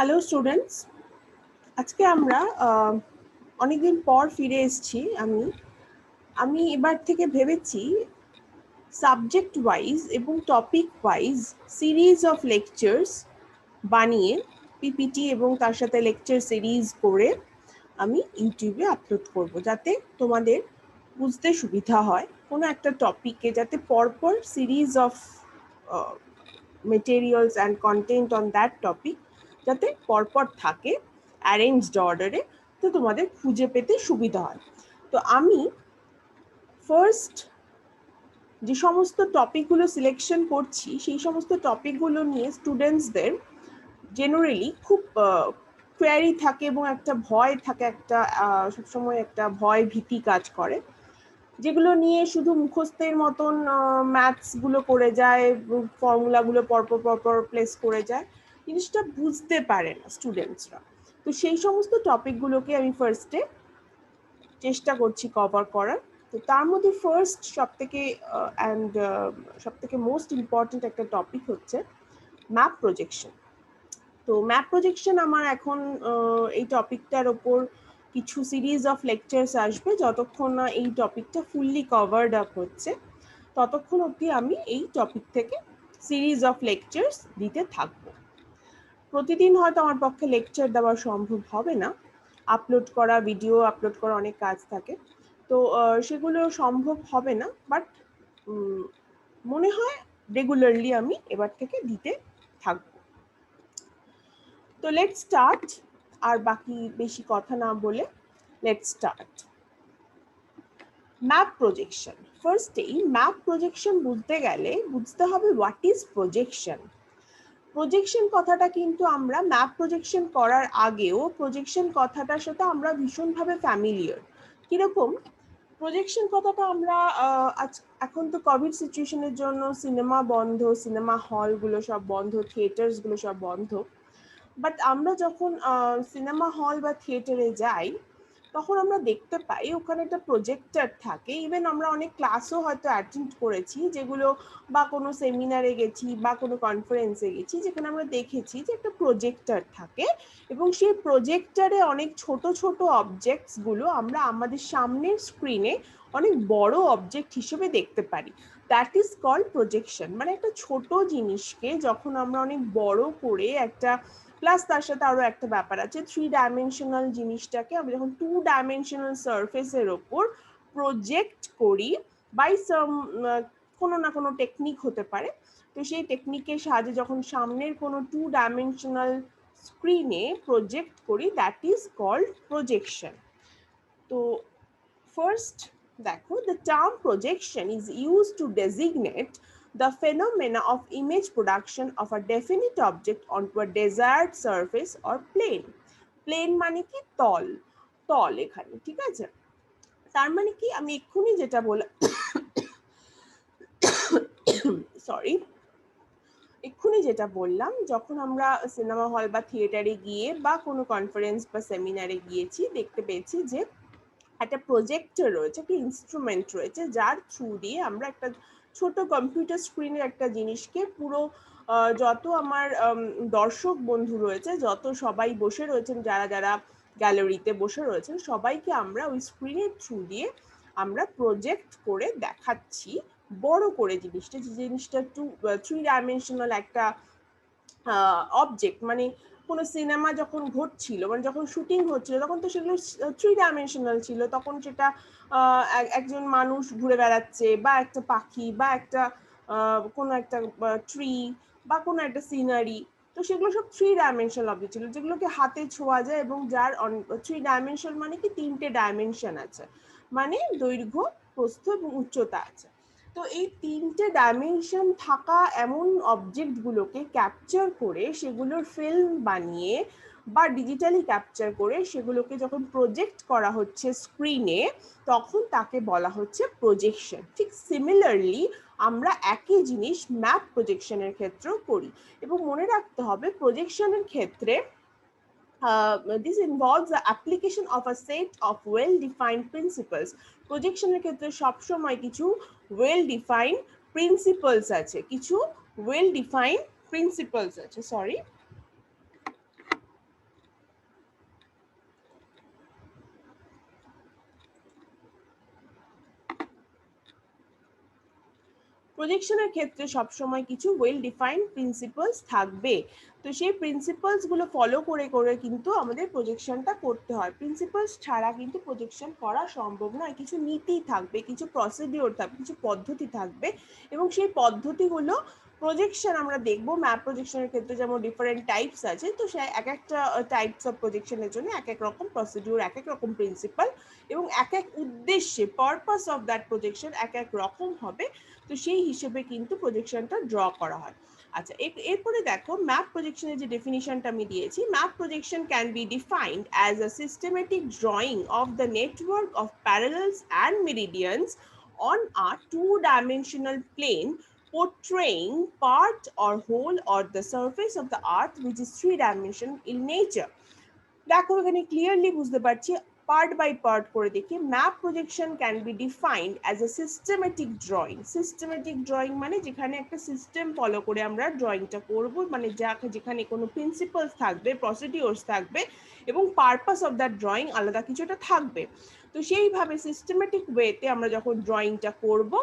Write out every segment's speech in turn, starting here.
Hello students, আজকে আমরা অনেকদিন পর ফিরে এসেছি। আমি এবার থেকে ভেবেছি সাবজেক্ট ওয়াইজ এবং topic wise series of lectures বানিয়ে পিপিটি এবং তার সাথে লেকচার সিরিজ করে আমি ইউটিউবে আপলোড করব, যাতে তোমাদের বুঝতে সুবিধা হয়। কোনো একটা টপিকে যাতে পরপর series of materials and content on that topic যাতে পরপর থাকে অ্যারেঞ্জড অর্ডারে, তো তোমাদের খুঁজে পেতে সুবিধা হয়। তো আমি ফার্স্ট যে সমস্ত টপিকগুলো সিলেকশন করছি সেই সমস্ত টপিকগুলো নিয়ে স্টুডেন্টসদের জেনারেলি খুব কোয়ারি থাকে এবং একটা ভয় থাকে, একটা সবসময় একটা ভয় ভীতি কাজ করে, যেগুলো নিয়ে শুধু মুখস্থের মতন ম্যাথসগুলো করে যায়, ফর্মুলাগুলো পরপর প্লেস করে যায়, জিনিসটা বুঝতে পারে না স্টুডেন্টসরা। তো সেই সমস্ত টপিকগুলোকে আমি ফার্স্টে চেষ্টা করছি কভার করার। তো তার মধ্যে ফার্স্ট সবথেকে মোস্ট ইম্পর্টেন্ট একটা টপিক হচ্ছে ম্যাপ প্রজেকশন। তো ম্যাপ প্রজেকশন আমার এখন এই টপিকটার ওপর কিছু সিরিজ অফ লেকচার্স আসবে। যতক্ষণ না এই টপিকটা ফুললি কভার্ড আপ হচ্ছে ততক্ষণ অবধি আমি এই টপিক থেকে সিরিজ অফ লেকচার্স দিতে থাকবো। প্রতিদিন হয়তো আমার পক্ষে লেকচার দেওয়া সম্ভব হবে না, আপলোড করা, ভিডিও আপলোড করা অনেক কাজ থাকে, তো সেগুলো সম্ভব হবে না, বাট মনে হয় রেগুলারলি আমি এবার থেকে দিতে থাকবো। তো লেটস স্টার্ট, আর বাকি বেশি কথা না বলে লেটস স্টার্ট। Map projection. ফার্স্টেই ম্যাপ প্রজেকশন বুঝতে গেলে বুঝতে হবে হোয়াট ইজ প্রজেকশন। প্রজেকশন কথাটা কিন্তু আমরা ম্যাপ প্রজেকশন করার আগেও প্রজেকশন কথাটার সাথে আমরা ভীষণভাবে ফ্যামিলিয়ার। কিরকম? প্রজেকশন কথাটা আমরা এখন তো কোভিড সিচুয়েশনের জন্য সিনেমা বন্ধ, সিনেমা হলগুলো সব বন্ধ, থিয়েটার্সগুলো সব বন্ধ, বাট আমরা যখন সিনেমা হল বা থিয়েটারে যাই তখন আমরা দেখতে পাই ওখানে একটা প্রজেক্টর থাকে। ইভেন আমরা অনেক ক্লাসও হয়তো অ্যাটেন্ড করেছি, যেগুলো বা কোনো সেমিনারে গেছি বা কোনো কনফারেন্সে গেছি, যেখানে আমরা দেখেছি যে একটা প্রজেক্টর থাকে এবং সেই প্রজেক্টরে অনেক ছোট ছোট অবজেক্টসগুলো আমরা আমাদের সামনের স্ক্রিনে অনেক বড় অবজেক্ট হিসেবে দেখতে পারি। That is called projection. মানে একটা ছোট জিনিসকে যখন আমরা অনেক বড় করে একটা, প্লাস তার সাথে আরো একটা ব্যাপার আছে, 3 ডাইমেনশনাল জিনিসটাকে আমরা যখন 2 ডাইমেনশনাল সারফেসের ওপর প্রজেক্ট করি বাই সাম কোনো না কোনো টেকনিক হতে পারে, তো সেই টেকনিকের সাহায্যে যখন সামনের কোনো 2 ডাইমেনশনাল স্ক্রিনে প্রজেক্ট করি, দ্যাট ইজ কল্ড প্রজেকশন। তো ফার্স্ট দেখো, the term projection is used to designate the phenomena of image production of a definite object onto a desired surface or plane. plane মানে কি? তল, তল এখানে, ঠিক আছে? তার মানে কি, আমি এক্ষুনি যেটা বললাম সরি, এক্ষুনি যেটা বললাম, যখন আমরা সিনেমা হল বা থিয়েটারে গিয়ে বা কোনো কনফারেন্স বা সেমিনারে গিয়েছি, দেখতে পেয়েছি যে একটা প্রজেক্টর রয়েছে, একটা ইনস্ট্রুমেন্ট রয়েছে, যার থ্রু দিয়ে আমরা একটা ছোট কম্পিউটার স্ক্রিনের একটা জিনিসকে পুরো যত আমার দর্শক বন্ধু রয়েছে, যত সবাই বসে রয়েছেন, যারা যারা গ্যালারিতে বসে রয়েছেন, সবাইকে আমরা ওই স্ক্রিনের থ্রু দিয়ে আমরা প্রজেক্ট করে দেখাচ্ছি বড় করে জিনিসটা, যে জিনিসটা 3 ডাইমেনশনাল একটা অবজেক্ট। মানে কোনো সিনেমা যখন ঘটছিল, মানে যখন শুটিং হচ্ছিল, তখন তো সেগুলো 3 ডাইমেনশনাল ছিল। তখন সেটা একজন মানুষ ঘুরে বেড়াচ্ছে, বা একটা পাখি, বা একটা কোনো একটা ট্রি, বা কোনো একটা সিনারি, তো সেগুলো সব 3 ডাইমেনশনাল অবজেক্ট ছিল, যেগুলোকে হাতে ছোঁয়া যায় এবং যার 3 ডাইমেনশন মানে কি 3টে ডাইমেনশন আছে, মানে দৈর্ঘ্য, প্রস্থ এবং উচ্চতা আছে। তো এই 3টে ডাইমেনশন থাকা এমন অবজেক্টগুলোকে ক্যাপচার করে সেগুলোর ফিল্ম বানিয়ে বা ডিজিটালি ক্যাপচার করে সেগুলোকে যখন প্রজেক্ট করা হচ্ছে স্ক্রিনে, তখন তাকে বলা হচ্ছে প্রজেকশন। ঠিক সিমিলারলি আমরা একই জিনিস ম্যাপ প্রজেকশনের ক্ষেত্রেও করি। এবং মনে রাখতে হবে, প্রজেকশনের ক্ষেত্রে this involves the application of a set of well-defined principles. প্রজেকশনের ক্ষেত্রে সবসময় কিছু well-defined principles আছে, কিছু well-defined principles আছে, সরি। প্রজেকশনের ক্ষেত্রে সবসময় কিছু ওয়েল ডিফাইন্ড প্রিন্সিপালস থাকবে। তো সেই প্রিন্সিপালস গুলো ফলো করে করে কিন্তু আমাদের প্রজেকশনটা করতে হয়। প্রিন্সিপালস ছাড়া কিন্তু প্রজেকশন করা সম্ভব নয়। কিছু নীতি থাকবে, কিছু প্রসিডিওর থাকবে, কিছু পদ্ধতি থাকবে, এবং সেই পদ্ধতিগুলো প্রজেকশন আমরা দেখব। ম্যাপ প্রজেকশনের ক্ষেত্রে যেমন ডিফারেন্ট টাইপস আছে, তো সে এক একটা টাইপস অফ প্রজেকশনের জন্য এক এক রকম প্রসিডিওর, এক এক রকম প্রিন্সিপাল, এবং এক এক উদ্দেশ্যে পারপাস অফ দ্যাট প্রজেকশন এক এক রকম হবে। তো সেই হিসেবে কিন্তু প্রজেকশনটা ড্র করা হয়। আচ্ছা, এরপরে দেখো ম্যাপ প্রজেকশনের যে ডেফিনিশনটা আমি দিয়েছি, map projection can be defined as a systematic drawing of the network of parallels and meridians on a two-dimensional plane portraying part or whole or the surface of the earth which is three-dimensional in nature. দেখো এখানে clearly বুঝতে পারছি, part by part করে দেখি। Map projection can be defined as a systematic drawing. Systematic drawing মানে যেখানে একটা system follow করে আমরা ড্রয়িংটা করব, মানে যেখানে কোনো প্রিন্সিপালস থাকবে, প্রসিডিওরস থাকবে, এবং পারপাস অফ দ্যাট ড্রয়িং আলাদা কিছুটা থাকবে। তো সেইভাবে সিস্টেমেটিক ওয়েতে আমরা যখন ড্রয়িংটা করব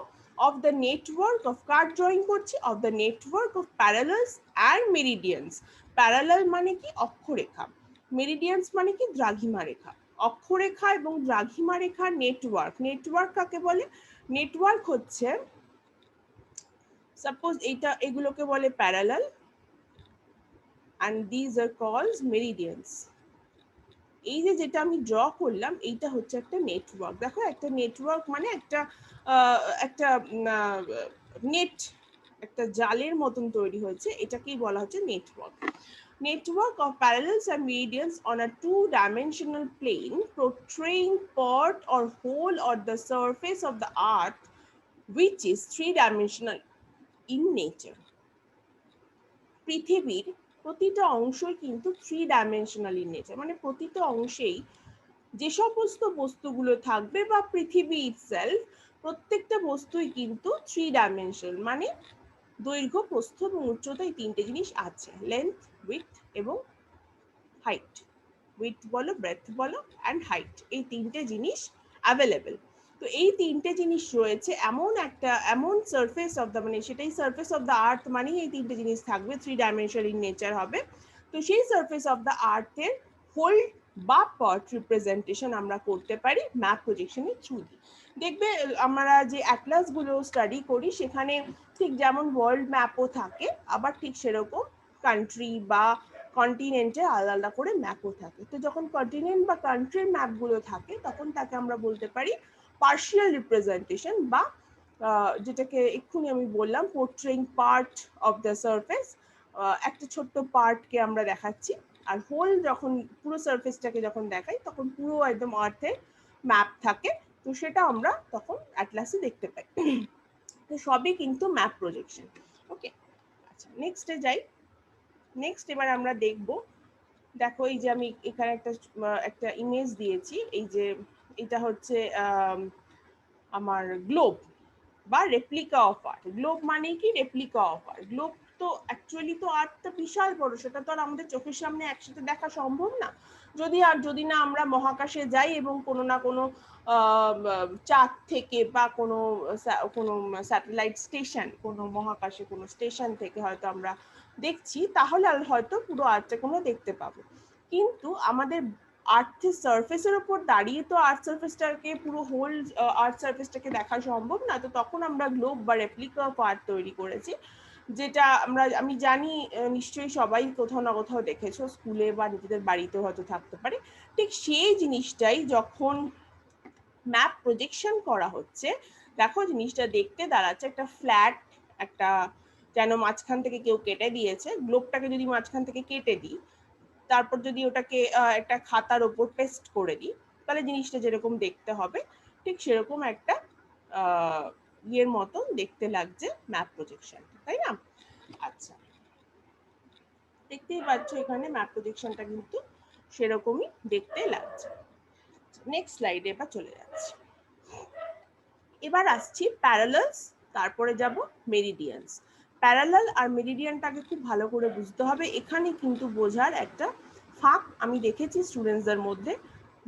of the network of car drawing করছি, of the network of parallels and meridians. Parallel মানে কি? অক্ষরেখা। মেরিডিয়ানস মানে কি? দ্রাঘিমা রেখা। অক্ষরেখা এবং দ্রাঘিমা রেখার নেটওয়ার্ক। নেটওয়ার্ক কাকে বলে? নেটওয়ার্ক হচ্ছে, সাপোজ এগুলোকে বলে parallel, and these are called meridians. এই যে যেটা আমি ড্র করলাম, এইটা হচ্ছে একটা নেটওয়ার্ক। দেখো একটা নেটওয়ার্ক মানে একটা নেট, একটা জালের মতন তৈরি হয়েছে, এটাকেই বলা হচ্ছে network. Network of parallels and meridians on a two-dimensional plane portraying part or whole or the surface of the earth which is three-dimensional in nature. পৃথিবীর প্রতিটা অংশই কিন্তু থ্রি ডাইমেনশনাল ইন নেচার, মানে প্রতিটা অংশেই যে সমস্ত বস্তুগুলো থাকবে বা পৃথিবী ইটসেলফ, প্রত্যেকটা বস্তুই কিন্তু থ্রি ডাইমেনশনাল, মানে দৈর্ঘ্য, প্রস্থ এবং উচ্চতা, এই তিনটে জিনিস আছে। লেন্থ, উইডথ এবং হাইট। উইডথ বলো, ব্রেথ বলো, অ্যান্ড হাইট, এই তিনটে জিনিস অ্যাভেলেবেল। তো এই তিনটে জিনিস রয়েছে এমন সারফেস অফ দ্য, মানে সেটাই সারফেস অফ দ্য আর্থ, মানে এই তিনটে জিনিস থাকবে, থ্রি ডাইমেনশনাল ইন নেচার হবে। তো সেই সারফেস অফ দ্য আর্থের হোল বা পার্ট রিপ্রেজেন্টেশন আমরা করতে পারি ম্যাপ প্রজেকশনের থ্রু দিয়ে। দেখবে আমরা যে অ্যাটলাস গুলো স্টাডি করি, সেখানে ঠিক যেমন ওয়ার্ল্ড ম্যাপও থাকে, আবার ঠিক সেরকম কান্ট্রি বা কন্টিনেন্টে আলাদা আলাদা করে ম্যাপও থাকে। তো যখন কন্টিনেন্ট বা কান্ট্রির ম্যাপগুলো থাকে, তখন তাকে আমরা বলতে পারি পার্শিয়াল রিপ্রেজেন্টেশন, বা যেটাকে এক্ষুনি আমি বললাম পোর্ট্রেইং পার্ট অফ দ্য সারফেস। একটা ছোট্ট পার্টকে আমরা দেখাচ্ছি, আর হোল যখন পুরো সারফেসটাকে যখন দেখাই, তখন পুরো একদম আর্থের ম্যাপ থাকে। তো সেটা আমরা তখন অ্যাটলাসে দেখতে পাই। তো সবই কিন্তু ম্যাপ প্রজেকশন। ওকে, আচ্ছা নেক্সটে যাই। নেক্সট এবার আমরা দেখব, দেখো এই যে আমি এখানে একটা ইমেজ দিয়েছি, এই যে এটা হচ্ছে আমার গ্লোব বা রেপ্লিকা অফ আর্থ। গ্লোব মানে কি? Replica of earth. গ্লোব তো অ্যাকচুয়ালি তো আর্থটা বিশাল বড়, সেটা তো আর আমাদের চোখের সামনে একসাথে দেখা সম্ভব না। যদি না আমরা মহাকাশে যাই এবং কোনো না কোনো চাঁদ থেকে বা কোনো স্যাটেলাইট স্টেশন, কোনো মহাকাশে কোনো স্টেশন থেকে হয়তো আমরা দেখছি, তাহলে হয়তো পুরো আর্থটা কোনো দেখতে পাবো। কিন্তু আমাদের আর্থের সারফেসের উপর দাঁড়িয়ে তো আর্থ সারফেসটাকে, পুরো হোল আর্থ সারফেসটাকে দেখা সম্ভব না। তো তখন আমরা গ্লোব বা রেপ্লিকা অফ আর্থ তৈরি করেছি, যেটা আমি জানি নিশ্চয়ই সবাই কোথাও না কোথাও দেখেছো, স্কুলে বা নিজেদের বাড়িতেও হয়তো থাকতে পারে। ঠিক সেই জিনিসটাই যখন ম্যাপ প্রজেকশন করা হচ্ছে, দেখো জিনিসটা দেখতে দাঁড়াচ্ছে একটা ফ্ল্যাট, একটা যেন মাঝখান থেকে কেউ কেটে দিয়েছে। গ্লোবটাকে যদি মাঝখান থেকে কেটে দিই, তারপর যদি ওটাকে একটা খাতার ওপর পেস্ট করে দিই, তাহলে জিনিসটা যেরকম দেখতে হবে, ঠিক সেরকম একটা ইয়ের মতন দেখতে লাগছে ম্যাপ প্রজেকশন, তাই না? আচ্ছা, দেখতেই পাচ্ছ এখানে ম্যাপ প্রজেকশনটা কিন্তু সেরকমই দেখতে লাগছে। নেক্সট স্লাইডে এবার চলে যাচ্ছি। এবার আসছি প্যারালালস, তারপরে যাব মেরিডিয়ানস। প্যারালাল আর মেরিডিয়ানটাকে খুব ভালো করে বুঝতে হবে। এখানে কিন্তু বোঝার একটা ফাঁক আমি দেখেছি স্টুডেন্টসদের মধ্যে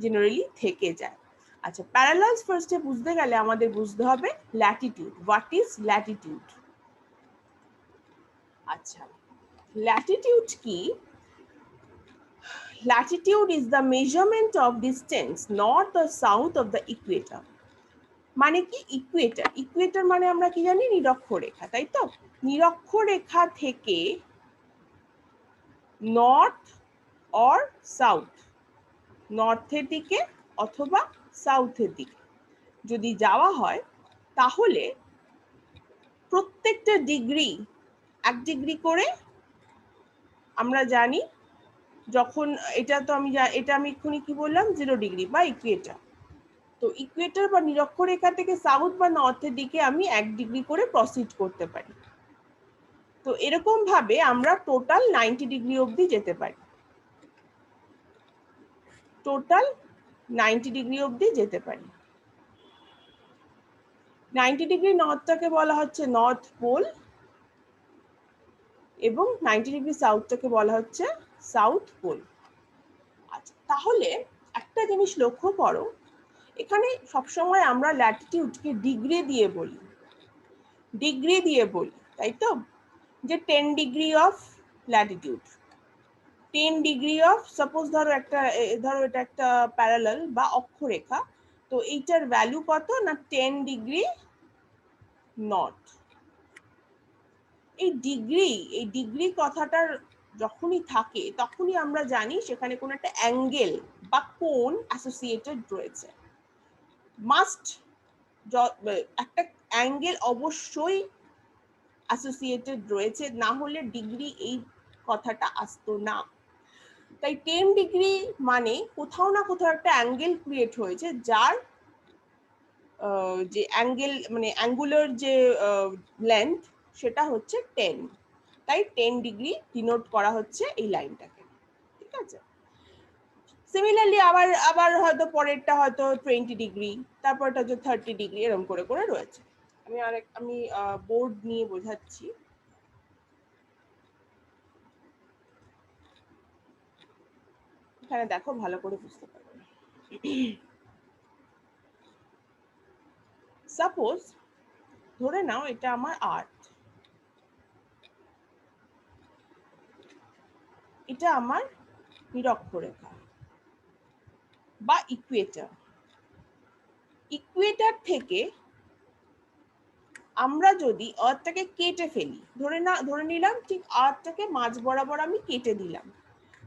জেনারেলি থেকে যায়। আচ্ছা, প্যারালালস ফার্স্টে বুঝতে গেলে আমাদের বুঝতে হবে ল্যাটিটিউড। What is Latitude? আচ্ছা, ল্যাটিটিউড কি? Latitude is the measurement of distance north or south of the Ecuador. মানে কি ইকুয়েটর? ইকুয়েটর মানে আমরা কি জানি, নিরক্ষরেখা, তাই তো? নিরক্ষরেখা থেকে নর্থ অর সাউথ, নর্থের দিকে অথবা সাউথের দিকে যদি যাওয়া হয়, তাহলে প্রত্যেকটা ডিগ্রি 1 ডিগ্রি করে আমরা জানি। যখন এটা আমি এক্ষুনি কি বললাম, 0 ডিগ্রি বা ইকুয়েটর। তো ইকুয়েটর বা নিরক্ষরেখা থেকে সাউথ বা নর্থের দিকে আমি 1 ডিগ্রি করে প্রসিড করতে পারি। তো এরকম ভাবে আমরা টোটাল 90 ডিগ্রি অবধি যেতে পারি। টোটাল 90 ডিগ্রি অবধি যেতে পারি। 90 ডিগ্রি নর্থটাকে বলা হচ্ছে নর্থ পোল এবং 90 ডিগ্রি সাউথটাকে বলা হচ্ছে সাউথ পোল। আচ্ছা, তাহলে একটা জিনিস লক্ষ্য করো, এখানে সবসময় আমরা ল্যাটিটিউডকে ডিগ্রি দিয়ে বলি, ডিগ্রি দিয়ে বলি, তাই তো? যে 10 degree of Latitude, 10 degree of, suppose ধরো এটা একটা প্যারালাল বা অক্ষরেখা, তো এইটার ভ্যালু কত না 10 ডিগ্রি নর্থ। এই ডিগ্রি কথাটার যখনই থাকে তখনই আমরা জানি সেখানে কোনো একটা অ্যাঙ্গেল বা কোণ অ্যাসোসিয়েটেড রয়েছে। মাস্ট একটা অ্যাঙ্গেল অবশ্যই অ্যাসোসিয়েটেড রয়েছে, না হলে ডিগ্রি এই কথাটা আসতো না। তাই 10 ডিগ্রি মানে কোথাও না কোথাও একটা অ্যাঙ্গেল ক্রিয়েট হয়েছে, যার যে অ্যাঙ্গেল মানে অ্যাঙ্গুলার যে লেন্থ সেটা হচ্ছে 10। তাই 10 ডিগ্রি ডিনোট করা হচ্ছে এই লাইনটাকে, ঠিক আছে? সিমিলারলি আবার আবার হয়তো পরেরটা হয়তো 20 ডিগ্রি, তারপরটা হচ্ছে 30 ডিগ্রি, এরকম করে করে রয়েছে। আমি বোর্ড নিয়ে বোঝাচ্ছি। এখানে দেখো, ভালো করে বুঝতে পারবে। সাপোজ ধরে নাও এটা আমার আর্থ, এটা আমার নিরক্ষরেখা বা ইকুয়েটর। ইকুয়েটর থেকে আমরা যদি আর্থটাকে কেটে ফেলি, ধরে নিলাম ঠিক আর্থটাকে মাঝ বরাবর আমি কেটে দিলাম।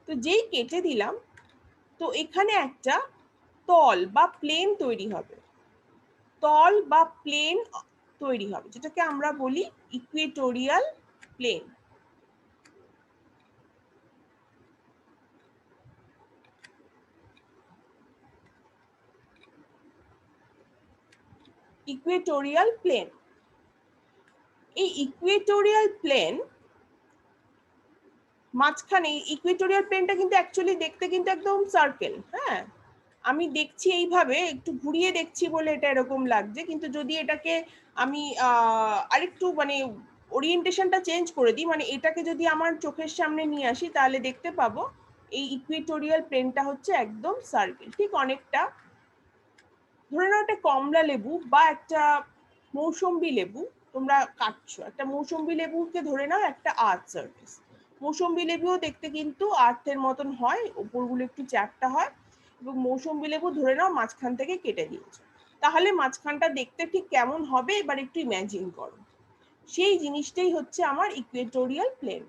তো যেই কেটে দিলাম, তো এখানে একটা তল বা প্লেন তৈরি হবে, তল বা প্লেন তৈরি হবে, যেটাকে আমরা বলি ইকুয়েটোরিয়াল প্লেন। ইকুয়েটোরিয়াল প্লেন, এই ইকুয়েটোরিয়াল প্লেন মাঝখানে, ইকুয়েটোরিয়াল প্লেনটা কিন্তু অ্যাকচুয়ালি দেখতে কিন্তু একদম সার্কেল। হ্যাঁ, আমি দেখছি এইভাবে, একটু ঘুরিয়ে দেখছি বলে এটা এরকম লাগছে, কিন্তু যদি এটাকে আমি আরেকটু মানে ওরিয়েন্টেশনটা চেঞ্জ করে দিই, মানে এটাকে যদি আমার চোখের সামনে নিয়ে আসি, তাহলে দেখতে পাবো এই ইকুয়েটোরিয়াল প্লেনটা হচ্ছে একদম সার্কেল। ঠিক অনেকটা ধরে নাও একটা কমলা লেবু বা একটা মৌসম্বি লেবু তোমরা কাটছো, একটা মৌসম্বি লেবুকে ধরে নাও একটা আর্থ সারফেস। মৌসম্বি লেবুও দেখতে কিন্তু আর্থের মতন হয়, উপরগুলো একটু চ্যাপ্টা হয়, এবং মৌসম্বি লেবু ধরে নাও মাঝখান থেকে কেটে দিয়েছো, তাহলে মাঝখানটা দেখতে ঠিক কেমন হবে এবার একটু ইমাজিন করো। সেই জিনিসটাই হচ্ছে আমার ইকুয়েটোরিয়াল প্লেন।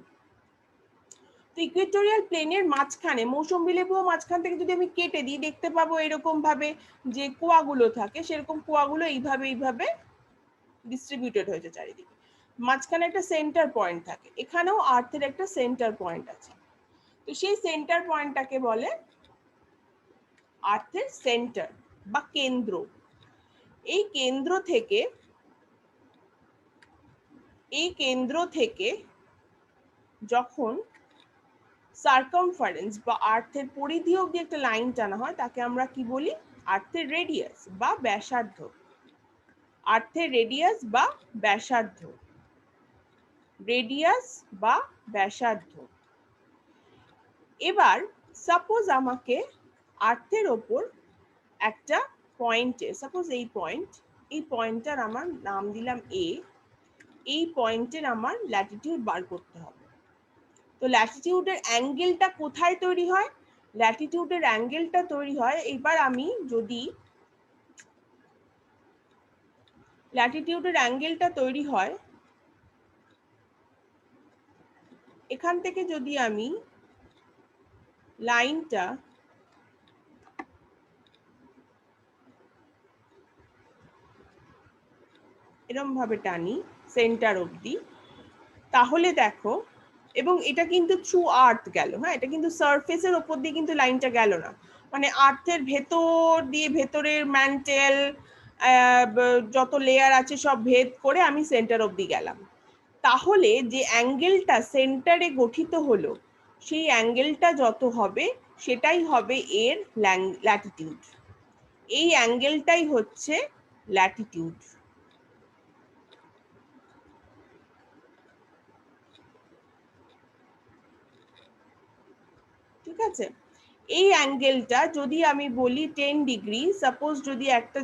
তো ইকুয়েটোরিয়াল প্লেনের মাঝখানে মৌসম্বি লেবুও মাঝখান থেকে যদি আমি কেটে দিই, দেখতে পাবো এরকম ভাবে যে কোয়াগুলো থাকে, সেরকম কোয়াগুলো এইভাবে ডিস্ট্রিবিউটেড হয়েছে চারিদিকে। মাঝখানে একটা সেন্টার পয়েন্ট থাকে, এখানেও আর্থের একটা সেন্টার পয়েন্ট আছে। তো সেই সেন্টার পয়েন্টটাকে বলে আর্থের সেন্টার বা কেন্দ্র। এই কেন্দ্র থেকে যখন সার্কামফারেন্স বা আর্থের পরিধি অবধি একটা লাইন টানা হয়, তাকে আমরা কি বলি, আর্থের রেডিয়াস বা ব্যাসার্ধ। আর্থের রেডিয়াস বা ব্যাসার্ধ, রেডিয়াস বা ব্যাসার্ধ। এবার সাপোজ আমাকে আর্থের ওপর একটা পয়েন্টে, সাপোজ এই পয়েন্টটার আমার নাম দিলাম এ, এই পয়েন্টের আমার ল্যাটিটিউড বার করতে হবে। তো ল্যাটিটিউডের অ্যাঙ্গেলটা কোথায় তৈরি হয়? ল্যাটিটিউডের অ্যাঙ্গেলটা তৈরি হয়, এবার আমি যদি ল্যাটিটিউডের অ্যাঙ্গেলটা তৈরি হয়, এখান থেকে যদি আমি লাইনটা এরম ভাবে টানি সেন্টার অবধি, তাহলে দেখো, এবং এটা কিন্তু থ্রু আর্থ গেল, হ্যাঁ, এটা কিন্তু সারফেসের ওপর দিয়ে কিন্তু লাইনটা গেল না, মানে আর্থের ভেতর দিয়ে, ভেতরের ম্যান্টেল যত লেয়ার আছে সব ভেদ করে আমি সেন্টার অবধি গেলাম। তাহলে যে অ্যাঙ্গেলটা সেন্টারে গঠিত হলো, সেই অ্যাঙ্গেলটা যত হবে সেটাই হবে এর ল্যাটিটিউড। এই অ্যাঙ্গেলটাই হচ্ছে ল্যাটিটিউড। ঠিক আছে, এই অ্যাঙ্গেলটা যদি আমি বলি 10 ডিগ্রি, সাপোজ যদি একটা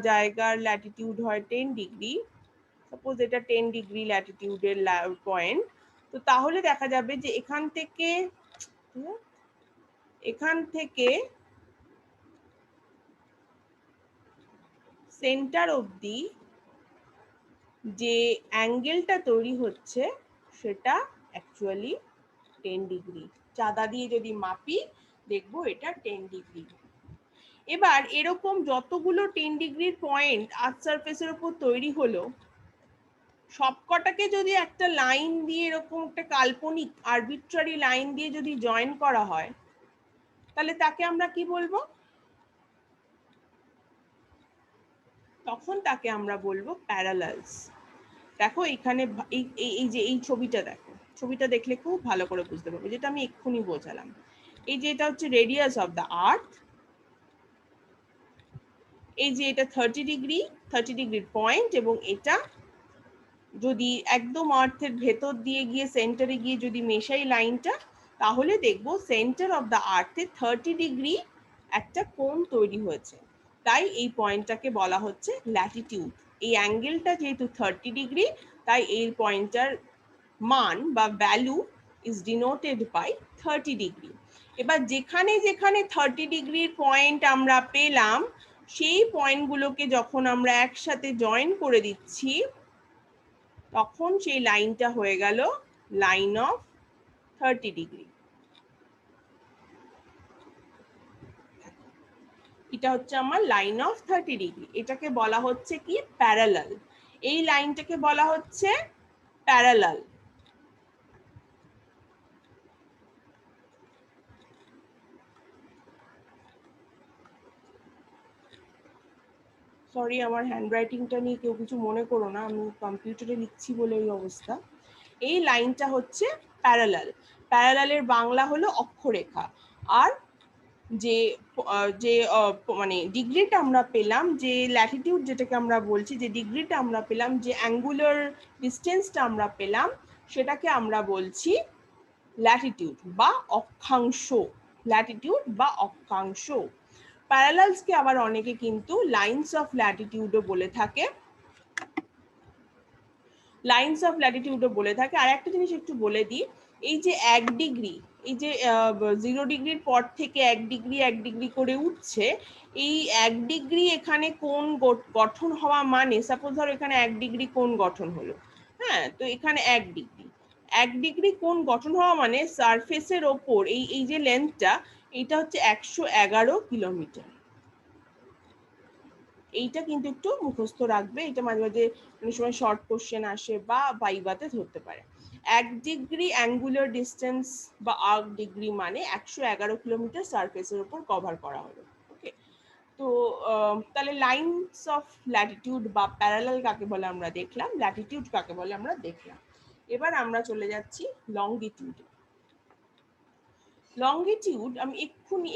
জায়গার ল্যাটিটিউড হয় 10 ডিগ্রি, সাপোজ এটা 10 ডিগ্রি ল্যাটিটিউডের পয়েন্ট, তো তাহলে দেখা যাবে যে এখান থেকে সেন্টার অবধি যে অ্যাঙ্গেলটা তৈরি হচ্ছে সেটা অ্যাকচুয়ালি 10 ডিগ্রি। চাঁদা দিয়ে যদি মাপি দেখবো এটা 10 ডিগ্রি। এবার এরকম যতগুলো 10 ডিগ্রির পয়েন্ট আর্থ সারফেসের উপর তৈরি হলো, সবকটাকে যদি একটা লাইন দিয়ে, এরকম একটা কাল্পনিক আরবিট্রারি লাইন দিয়ে যদি জয়েন করা হয়, তাহলে তাকে আমরা কি বলবো? তখন তাকে আমরা বলবো প্যারালালস। দেখো এখানে এই যে এই ছবিটা দেখো, ছবিটা দেখলে খুব ভালো করে বুঝতে পারবে, যেটা আমি এক্ষুনি বোঝালাম। এই যে এটা হচ্ছে রেডিয়াস অফ দ্য আর্থ, এই যে এটা 30 ডিগ্রির পয়েন্ট, এবং এটা যদি একদম আর্থের ভেতর দিয়ে গিয়ে সেন্টারে গিয়ে যদি মেশাই লাইনটা, তাহলে দেখবো সেন্টার অফ দ্য আর্থে 30 ডিগ্রি একটা কোণ তৈরি হয়েছে। তাই এই পয়েন্টটাকে বলা হচ্ছে ল্যাটিটিউড। এই অ্যাঙ্গেলটা যেহেতু 30 ডিগ্রি, তাই এই পয়েন্টটার মান বা value is denoted by 30 degree. এবার যেখানে যেখানে 30 ডিগ্রির পয়েন্ট আমরা পেলাম, সেই পয়েন্টগুলোকে যখন আমরা একসাথে জয়েন করে দিচ্ছি, তখন সেই লাইনটা হয়ে গেল লাইন অফ 30 ডিগ্রি। এটা হচ্ছে আমার লাইন অফ 30 ডিগ্রি। এটাকে বলা হচ্ছে কি? প্যারালাল। এই লাইনটাকে বলা হচ্ছে প্যারালাল। সরি, আমার হ্যান্ডরাইটিংটা নিয়ে কেউ কিছু মনে করো না, আমি কম্পিউটারে লিখছি বলে এই অবস্থা। এই লাইনটা হচ্ছে প্যারালাল। প্যারালালের বাংলা হলো অক্ষরেখা। আর যে যে মানে ডিগ্রিটা আমরা পেলাম, যে ল্যাটিটিউড যেটাকে আমরা বলছি, যে ডিগ্রিটা আমরা পেলাম, যে অ্যাঙ্গুলার ডিস্টেন্সটা আমরা পেলাম, সেটাকে আমরা বলছি ল্যাটিটিউড বা অক্ষাংশ। ল্যাটিটিউড বা অক্ষাংশ। প্যারালালসকে আবার অনেকে কিন্তু লাইনস অফ ল্যাটিটিউডও বলে থাকে। লাইনস অফ ল্যাটিটিউডও বলে থাকে। আর একটা জিনিস একটু বলে দিই, এই যে 1 ডিগ্রি, এই যে 0 ডিগ্রির পর থেকে 1 ডিগ্রি করে উঠছে, এই 1 ডিগ্রি এখানে কোণ গঠন হওয়া মানে, সাপোজ ধরো এখানে 1 ডিগ্রি কোণ গঠন হলো, হ্যাঁ, তো এখানে 1 ডিগ্রি কোণ গঠন হওয়া মানে সারফেসের ওপর এই যে লেন্থটা, এটা হচ্ছে 111 কিলোমিটার। এইটা কিন্তু একটু মুখস্থ রাখবে, এটা মাঝে মাঝে অনেক সময় শর্ট কোশ্চেন আসে বা ভাইভাতে ধরতে পারে। 1 ডিগ্রি অ্যাঙ্গুলার ডিস্টেন্স বা আর্ক ডিগ্রি মানে 111 কিলোমিটার সারফেসের উপর কভার করা হলো। ওকে, তো তাহলে লাইনস অফ ল্যাটিটিউড বা প্যারালাল কাকে বলে আমরা দেখলাম, ল্যাটিটিউড কাকে বলে আমরা দেখলাম। এবার আমরা চলে যাচ্ছি লংগিটিউডে। লংগিটিউড আমি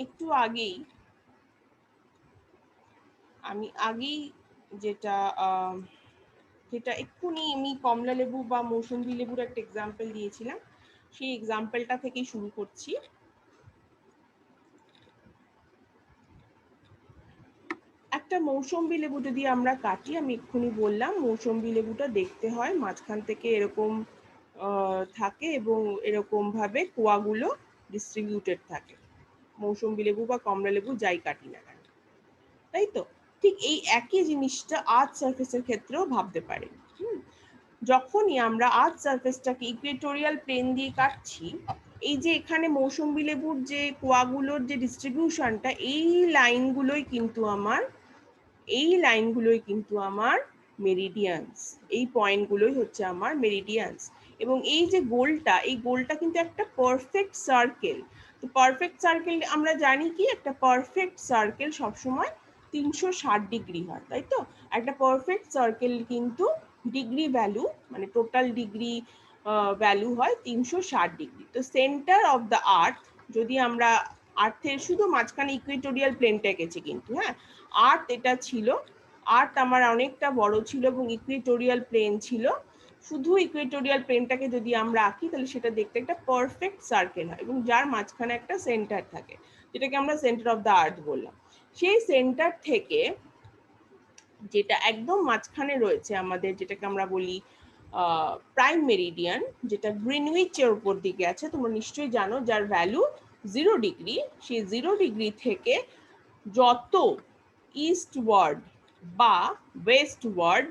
একটু আগেই যেটা এক্ষুনি আমি কমলা লেবু বা মৌসুমী লেবুর একটা এক্সাম্পল দিয়েছিলাম, সেই এক্সাম্পলটা থেকেই শুরু করছি। একটা একটা মৌসুম্বি লেবু যদি আমরা কাটি, আমি এক্ষুনি বললাম মৌসুম্বি লেবুটা দেখতে হয় মাঝখান থেকে এরকম থাকে এবং এরকম ভাবে কোয়াগুলো ডিস্ট্রিবিউটেড থাকে, মৌসুম্বি লেবু বা কমলা লেবু যাই কাটি না কেন, তাই তো? ঠিক এই একই জিনিসটা আর্থ সারফেসের ক্ষেত্রেও ভাবতে পারি। যখনই আমরা আর্থ সারফেসটাকে ইকুয়েটোরিয়াল প্লেন দিয়ে কাটছি, এই যে এখানে মৌসুম্বি লেবুর যে কোয়াগুলোর যে ডিস্ট্রিবিউশনটা, এই লাইনগুলোই কিন্তু আমার মেরিডিয়ানস, এই পয়েন্টগুলোই হচ্ছে আমার মেরিডিয়ানস। এবং এই যে গোলটা, এই গোলটা কিন্তু একটা পারফেক্ট সার্কেল। তো পারফেক্ট সার্কেল আমরা জানি কি, একটা পারফেক্ট সার্কেল সবসময় 360 ডিগ্রি হয়, তাই তো? একটা পারফেক্ট সার্কেল কিন্তু ডিগ্রি ভ্যালু, মানে টোটাল ডিগ্রি ভ্যালু হয় 360 ডিগ্রি। তো সেন্টার অফ দ্য আর্থ, যদি আমরা আর্থের শুধু মাঝখানে ইকুয়েটোরিয়াল প্লেনটা এঁকেছি কিন্তু, হ্যাঁ, আর্থ এটা ছিল, আর্থ আমার অনেকটা বড় ছিল এবং ইকুয়েটোরিয়াল প্লেন ছিল, শুধু ইকুয়েটোরিয়াল প্লেনটাকে যদি আমরা আঁকি তাহলে সেটা দেখতে একটা পারফেক্ট সার্কেল হয় এবং যার মাঝখানে একটা সেন্টার থাকে, যেটাকে আমরা সেন্টার অফ দ্য আর্থ বললাম। সেই সেন্টার থেকে যেটা একদম মাঝখানে রয়েছে আমাদের, যেটাকে আমরা বলি প্রাইম মেরিডিয়ান, যেটা গ্রিনউইচের উপর দিকে আছে, তোমরা নিশ্চয়ই জানো, যার ভ্যালু 0 ডিগ্রি। সেই 0 ডিগ্রি থেকে যত ইস্টওয়ার্ড বা ওয়েস্টওয়ার্ড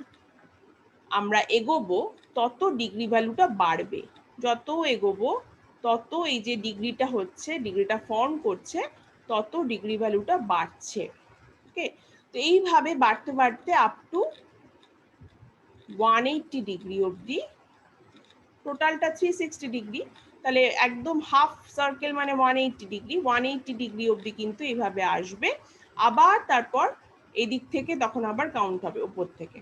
আমরা এগোবো তত ডিগ্রি ভ্যালুটা বাড়বে, যত এগোবো তত এই যে ডিগ্রিটা হচ্ছে, ডিগ্রিটা ফর্ম করছে, তত ডিগ্রি ভ্যালুটা বাড়ছে। ওকে, তো এইভাবে বাড়তে বাড়তে আপ টু 180 ডিগ্রি অবধি, টোটালটা 360 ডিগ্রি, তাহলে একদম হাফ সার্কেল মানে 180 ডিগ্রি, 180 ডিগ্রি অবধি কিন্তু এইভাবে আসবে। আবার তারপর এদিক থেকে তখন আবার কাউন্ট হবে ওপর থেকে,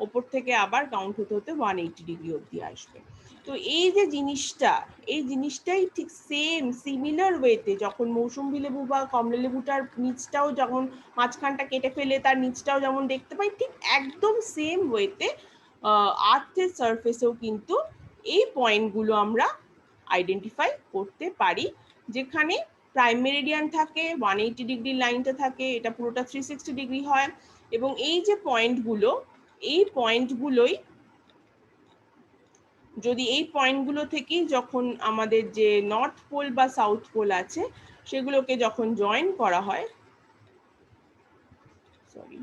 ওপর থেকে আবার কাউন্ট হতে হতে 180 ডিগ্রি অবধি আসবে। তো এই যে জিনিসটা, এই জিনিসটাই ঠিক সেম সিমিলার ওয়েতে যখন মৌসুম্বি লেবু বা কমলা লেবুটার নিচটাও যখন মাঝখানটা কেটে ফেলে তার নিচটাও যেমন দেখতে পাই, ঠিক একদম সেম ওয়েতে আর্থের সারফেসেও কিন্তু এই পয়েন্টগুলো আমরা আইডেন্টিফাই করতে পারি, যেখানে প্রাইম মেরিডিয়ান থাকে, 180 ডিগ্রি লাইনটা থাকে, এটা পুরোটা 360 ডিগ্রি হয়। এবং এই যে পয়েন্টগুলো, এই পয়েন্টগুলোই যদি এই পয়েন্টগুলো থেকেই যখন আমাদের যে নর্থ পোল বা সাউথ পোল আছে সেগুলোকে যখন জয়েন করা হয়, সরি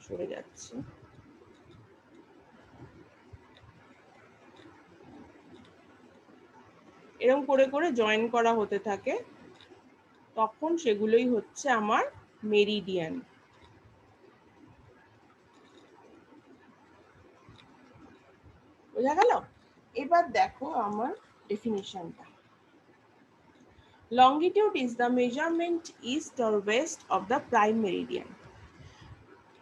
সরে যাচ্ছে, এরকম করে করে জয়েন করা হতে থাকে, তখন সেগুলোই হচ্ছে আমার মেরিডিয়ান। বোঝা গেল? এবার দেখো আমার ডেফিনিশনটা। Longitude is the measurement east or west of the prime meridian.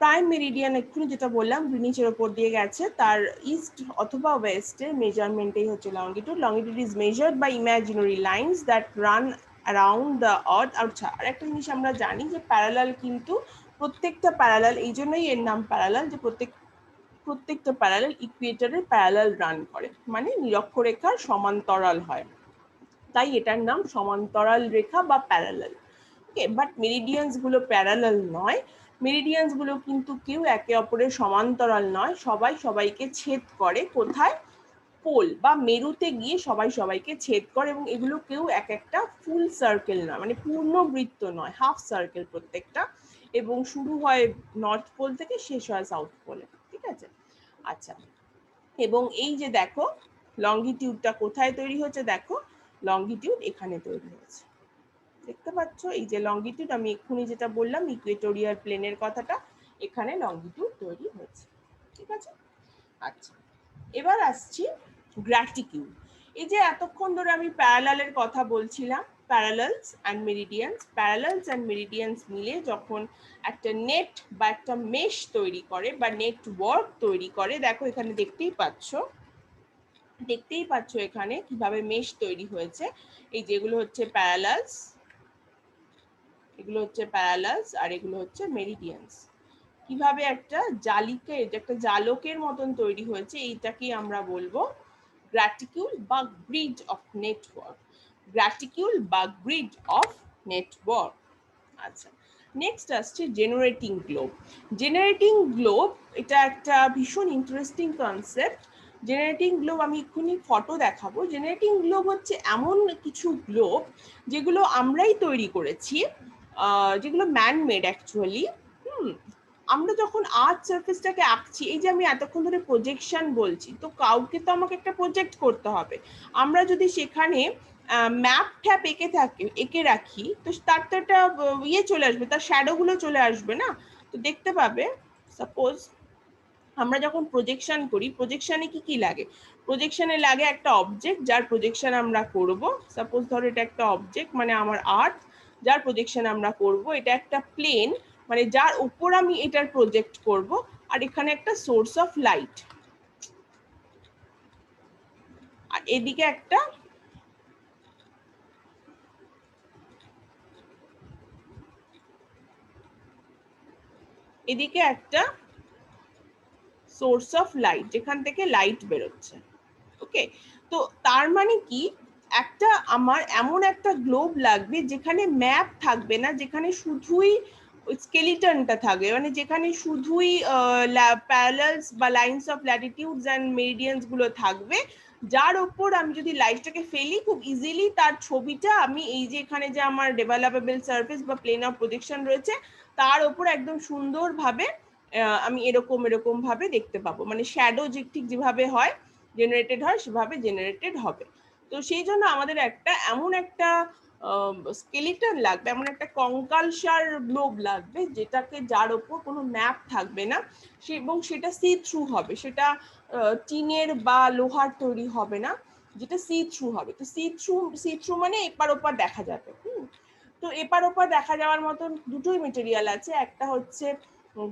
Prime meridian এক্ষুনি যেটা বললাম গ্রিনিচের ওপর দিয়ে গেছে, তার ইস্ট অথবা ওয়েস্টের মেজারমেন্টেই হচ্ছে longitude. Longitude is measured by imaginary lines that run around the earth. আচ্ছা, আর একটা জিনিস আমরা জানি যে প্যারালাল, কিন্তু প্রত্যেকটা প্যারালাল, এই জন্যই এর নাম প্যারালাল, যে প্রত্যেকটা প্যারালাল ইকুয়েটরের প্যারালাল রান করে, মানে নিরক্ষরেখার সমান্তরাল হয়, তাই এটার নাম সমান্তরাল রেখা বা প্যারালাল। ওকে, বাট মেরিডিয়ানস গুলো প্যারালাল নয়, মেরিডিয়ানস গুলো কিন্তু কেউ একে অপরের সমান্তরাল নয়, সবাই সবাইকে ছেদ করে। কোথায়? পোল বা মেরুতে গিয়ে সবাই সবাইকে ছেদ করে, এবং এগুলো কেউ এক একটা ফুল সার্কেল নয়, মানে পূর্ণ বৃত্ত নয়, হাফ সার্কেল প্রত্যেকটা, এবং শুরু হয় নর্থ পোল থেকে শেষ হয় সাউথ পোলে। ঠিক আছে, আচ্ছা, এবং এই যে দেখো লংগিটিউডটা কোথায় তৈরি হচ্ছে, দেখো লংগিটিউড এখানে তৈরি হয়েছে, দেখতে পাচ্ছ? এই যে লংগিটিউড, আমি এক্ষুনি যেটা বললাম ইকুয়েটোরিয়াল প্লেনের কথাটা, এখানে লংগিটিউড তৈরি হয়েছে। ঠিক আছে, আচ্ছা, এবার আসছি গ্র্যাটিটিউড। এই যে এতক্ষণ ধরে আমি প্যারালালের কথা বলছিলাম, parallels and meridians, parallels and meridians মিলে যখন একটা নেট বা একটা মেশ তৈরি করে বা নেটওয়ার্ক তৈরি করে, দেখো এখানে দেখতেই পাচ্ছ এখানে কিভাবে মেশ তৈরি হয়েছে। এই যেগুলো হচ্ছে প্যারালালস, এগুলো হচ্ছে প্যারালালস, আর এগুলো হচ্ছে মেরিডিয়ানস। কিভাবে একটা একটা জালকের মতন তৈরি হয়েছে, এইটাকেই আমরা বলবো গ্র্যাটিকিউল বা গ্রিড অফ নেটওয়ার্ক। গ্র্যাটিকিউল বা গ্রিড অফ নেটওয়ার্ক। আচ্ছা, নেক্সট আসছে জেনারেটিং গ্লোব। জেনারেটিং গ্লোব এটা একটা ভীষণ ইন্টারেস্টিং কনসেপ্ট। জেনারেটিং গ্লোব আমি এক্ষুনি ফটো দেখাবো। জেনারেটিং গ্লোব হচ্ছে এমন কিছু গ্লোব যেগুলো আমরাই তৈরি করেছি, যেগুলো ম্যানমেড অ্যাকচুয়ালি। আমরা যখন আর্ট সারফেসটাকে আঁকছি, এই যে আমি এতক্ষণ ধরে প্রজেকশন বলছি, তো কাউকে তো আমাকে একটা প্রজেক্ট করতে হবে। আমরা যদি সেখানে ম্যাপ ট্যাপ এঁকে রাখি, তো তার তো একটা ইয়ে চলে আসবে, তার শ্যাডো গুলো চলে আসবে না। তো দেখতে পাবে, সাপোজ আমরা যখন প্রজেকশন করি, প্রজেকশনে কি কি লাগে? প্রজেকশনে লাগে একটা অবজেক্ট যার প্রজেকশন আমরা করব। সাপোজ ধরো এটা একটা অবজেক্ট, মানে আমার আর্ট, যার প্রজেকশন আমরা করব। এটা একটা প্লেন, মানে যার উপর আমি এটার প্রজেক্ট করব। আর এখানে একটা সোর্স অফ লাইট, আর এদিকে একটা সোর্স অফ লাইট, যেখান থেকে লাইট বেরোচ্ছে। ওকে, তো তার মানে কি, একটা আমার এমন একটা গ্লোব লাগবে যেখানে ম্যাপ থাকবে না, যেখানে শুধুই স্কেলিটনটা থাকবে, মানে যেখানে শুধুই প্যারালালস বা লাইনস অফ ল্যাটিটিউডস অ্যান্ড মেরিডিয়ানস গুলো থাকবে, যার ওপর আমি যদি লাইটটাকে ফেলি, খুব ইজিলি তার ছবিটা আমি এই যে এখানে যে আমার ডেভেলপেবল সারফেস বা প্লেন অফ প্রজেকশন রয়েছে, তার ওপর একদম সুন্দরভাবে আমি এরকম ভাবে দেখতে পাবো। মানে শ্যাডো যে ঠিক যেভাবে হয় জেনারেটেড হয়, সেভাবে জেনারেটেড হবে। তো সেই জন্য আমাদের এমন একটা স্কেলিটন লাগবে, এমন একটা কঙ্কালসার গ্লোব লাগবে, যেটাকে যার ওপর কোনো ম্যাপ থাকবে না, এবং সেটা সি থ্রু হবে। সেটা টিনের বা লোহার তৈরি হবে না, যেটা সি থ্রু হবে। তো সি থ্রু মানে এপার ওপার দেখা যাবে। তো এপার ওপার দেখা যাওয়ার মতন দুটোই মেটেরিয়াল আছে। একটা হচ্ছে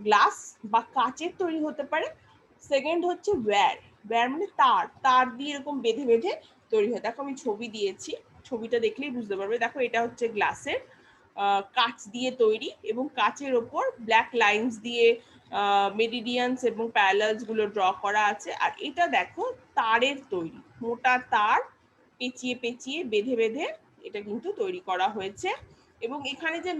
গ্লাস বা কাচের তৈরি হতে পারে, সেকেন্ড হচ্ছে ওয়্যার মানে তার দিয়ে এরকম বেঁধে বেঁধে তৈরি হয়। দেখো আমি ছবি দিয়েছি, ছবিটা দেখলেই বুঝতে পারবে। দেখো এটা হচ্ছে গ্লাসের, কাচ দিয়ে তৈরি, এবং কাচের ওপর ব্ল্যাক লাইনস দিয়ে মেরিডিয়ানস এবং প্যারালালস গুলো ড্র করা আছে। আর এটা দেখো তারের তৈরি, মোটা তার পেঁচিয়ে পেঁচিয়ে বেঁধে বেঁধে এটা কিন্তু তৈরি করা হয়েছে। এবং এখানে যে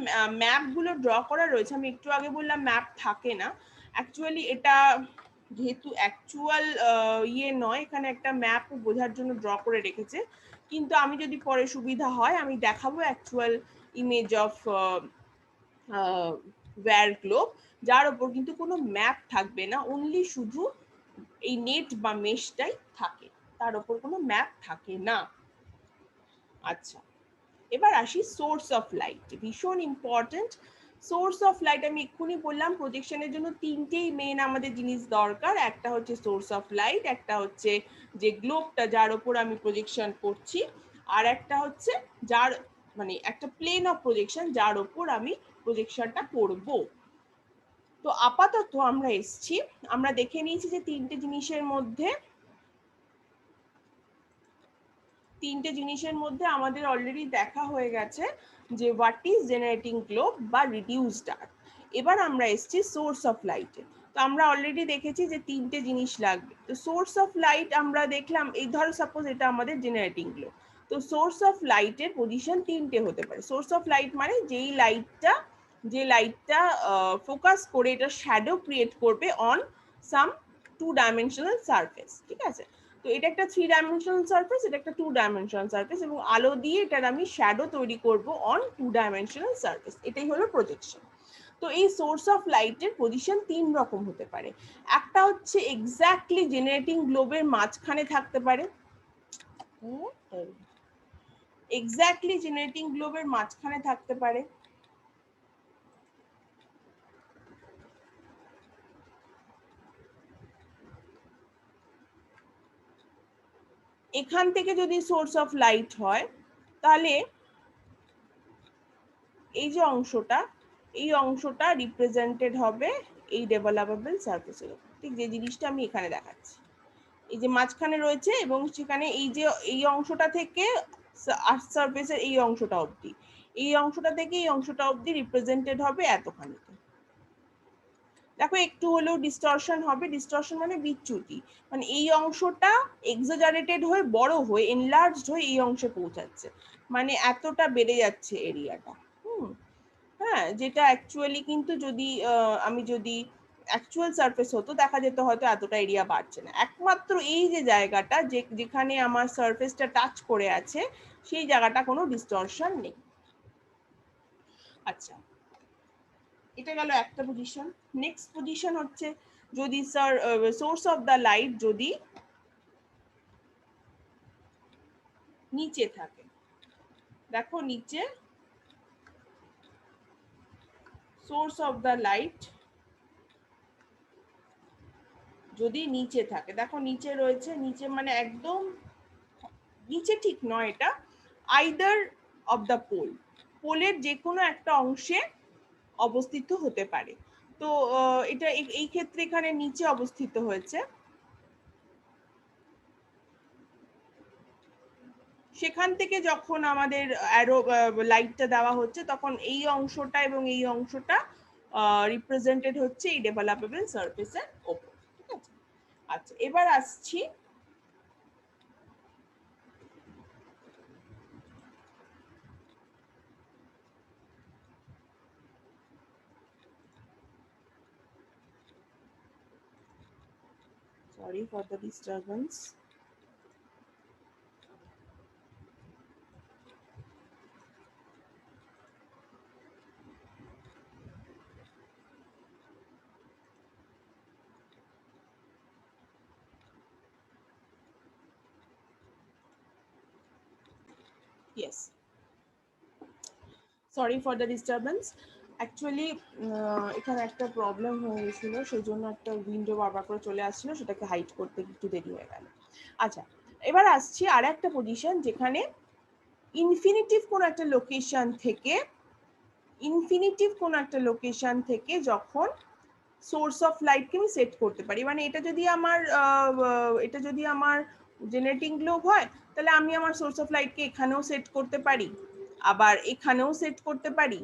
ম্যাপ গুলো ড্র করা রয়েছে, আমি একটু আগে বললাম ম্যাপ থাকে না, অ্যাকচুয়ালি এটা যেহেতু অ্যাকচুয়াল ইয়ে নয়, এখানে একটা ম্যাপ বোঝার জন্য ড্র করে রেখেছে। কিন্তু আমি যদি পরে সুবিধা হয় আমি দেখাবো actual image of our globe, যার ওপর কিন্তু কোনো ম্যাপ থাকবে না, অনলি শুধু এই নেট বা মেশটাই থাকে, তার ওপর কোনো ম্যাপ থাকে না। আচ্ছা, এবার আসি সোর্স অফ লাইট, ভীষণ ইম্পর্টেন্ট। সোর্স অফ লাইট আমি এক্ষুনি বললাম, প্রজেকশনের জন্য তিনটেই মেন আমাদের জিনিস দরকার। একটা হচ্ছে সোর্স অফ লাইট, একটা হচ্ছে যে গ্লোবটা যার উপর আমি প্রজেকশন করছি, আর একটা হচ্ছে যার মানে একটা প্লেন অফ প্রজেকশন যার উপর আমি প্রজেকশনটা করব। তো আপাতত আমরা এসছি, আমরা দেখে নিয়েছি যে তিনটে জিনিসের মধ্যে আমাদের অলরেডি দেখা হয়ে গেছে যে হোয়াট ইজ জেনারেটিং গ্লোব বা রিডিউসড আর্ট। এবার আমরা এসছি সোর্স অফ লাইটে। তো আমরা অলরেডি দেখেছি যে তিনটে জিনিস লাগবে। তো সোর্স অফ লাইট আমরা দেখলাম, এই ধরো সাপোজ এটা আমাদের জেনারেটিং গ্লোব। তো সোর্স অফ লাইটের পজিশন তিনটে হতে পারে। সোর্স অফ লাইট মানে যে লাইটটা ফোকাস করে এটা শ্যাডো ক্রিয়েট করবে অন সাম 2-ডাইমেনশনাল সারফেস, ঠিক আছে। তো এটা একটা 3-ডাইমেনশনাল সারফেস, এটা একটা 2-ডাইমেনশনাল সারফেস, এবং আলো দিয়ে এটার আমি শ্যাডো তৈরি করব অন 2-ডাইমেনশনাল সারফেস। এটাই হলো প্রজেকশন। তো এই সোর্স অফ লাইটের পজিশন তিন রকম হতে পারে। একটা হচ্ছে এক্স্যাক্টলি জেনারেটিং গ্লোবের মাঝখানে থাকতে পারে, এক্স্যাক্টলি জেনারেটিং গ্লোবের মাঝখানে থাকতে পারে। এখান থেকে যদি সোর্স অফ লাইট হয়, তাহলে এই যে অংশটা রিপ্রেজেন্টেড হবে এই ডেভেলপেবল সারফেসের উপর, ঠিক যে জিনিসটা আমি এখানে দেখাচ্ছি। এই যে মাঝখানে রয়েছে, এবং সেখানে এই অংশটা থেকে সারফেসের এই অংশটা অবধি, এই অংশটা থেকে এই অংশটা অবধি রিপ্রেজেন্টেড হবে এতখানিতে। দেখো একটু হলেও ডিস্টরশন হবে, ডিস্টরশন মানে বিচ্যুতি, মানে এই অংশটা এক্সাজারেটেড হয়ে বড় হয়ে এনলার্জড হয়ে এই অংশে পৌঁছাচ্ছে, মানে এতটা বেড়ে যাচ্ছে এরিয়াটা। হ্যাঁ, যেটা অ্যাকচুয়ালি কিন্তু যদি আমি যদি অ্যাকচুয়াল সারফেস হতো দেখা যেত হয়তো এতটা এরিয়া বাড়ছে না। একমাত্র এই যে জায়গাটা যেখানে আমার সারফেসটা টাচ করে আছে সেই জায়গাটা কোনো ডিস্টরশন নেই। আচ্ছা, এটা গেল একটা পজিশন। নেক্সট পজিশন হচ্ছে যদি সোর্স অফ দ্য লাইট যদি নিচে থাকে, দেখো নিচে সোর্স অফ দ্য লাইট যদি নিচে থাকে, দেখো নিচে রয়েছে, নিচে মানে একদম নিচে ঠিক নয়, এটা আইদার অফ দ্য পোল, পোলের যে কোনো একটা অংশে অবস্থিত হতে পারে। তো এটা এই ক্ষেত্রে এখানে নিচে অবস্থিত হয়েছে, সেখান থেকে যখন আমাদের অ্যারো লাইটটা দেওয়া হচ্ছে তখন এই অংশটা এবং এই অংশটা রিপ্রেজেন্টেড হচ্ছে এই ডেভেলপেবল সারফেসের ওপর। ঠিক আছে, আচ্ছা এবার আসছি sorry for the disturbance. Yes, sorry for the disturbance. Actually এখানে একটা প্রবলেম হয়ে গেছিল, সেই জন্য একটা উইন্ডো বারবার করে চলে আসছিল, সেটাকে হাইড করতে একটু দেরি হয়ে গেল। আচ্ছা, এবার আসছি আর একটা পজিশন যেখানে ইনফিনিটিভ কোনো একটা লোকেশন থেকে যখন সোর্স অফ লাইটকে আমি সেট করতে পারি, মানে এটা যদি আমার জেনারেটিং গ্লোব হয় তাহলে আমি আমার সোর্স অফ লাইটকে এখানেও সেট করতে পারি, আবার এখানেও সেট করতে পারি,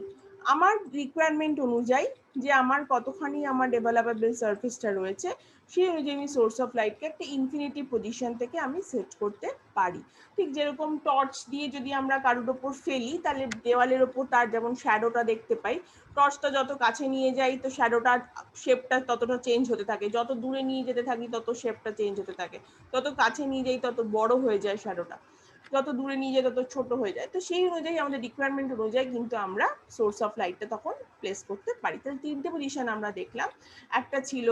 আমার রিকোয়ারমেন্ট অনুযায়ী যে আমার কতখানি আমার ডেভেলপেবল সারফেসটা রয়েছে সেই অনুযায়ী আমি সোর্স অফ লাইটকে একটা ইনফিনিটি পজিশন থেকে আমি সেট করতে পারি। ঠিক যেরকম টর্চ দিয়ে যদি আমরা কারোর ওপর ফেলি তাহলে দেওয়ালের ওপর তার যেমন শ্যাডোটা দেখতে পাই, টর্চটা যত কাছে নিয়ে যাই তো শ্যাডোটার শেপটা ততটা চেঞ্জ হতে থাকে, যত দূরে নিয়ে যেতে থাকি তত শেপটা চেঞ্জ হতে থাকে, তত কাছে নিয়ে যাই তত বড় হয়ে যায় শ্যাডোটা, যত দূরে নিয়ে যায় তত ছোট হয়ে যায়। তো সেই অনুযায়ী আমাদের রিকোয়ারমেন্ট অনুযায়ী কিন্তু আমরা সোর্স অফ লাইটটা তখন প্লেস করতে পারি। তাহলে তিনটে পজিশন আমরা দেখলাম, একটা ছিল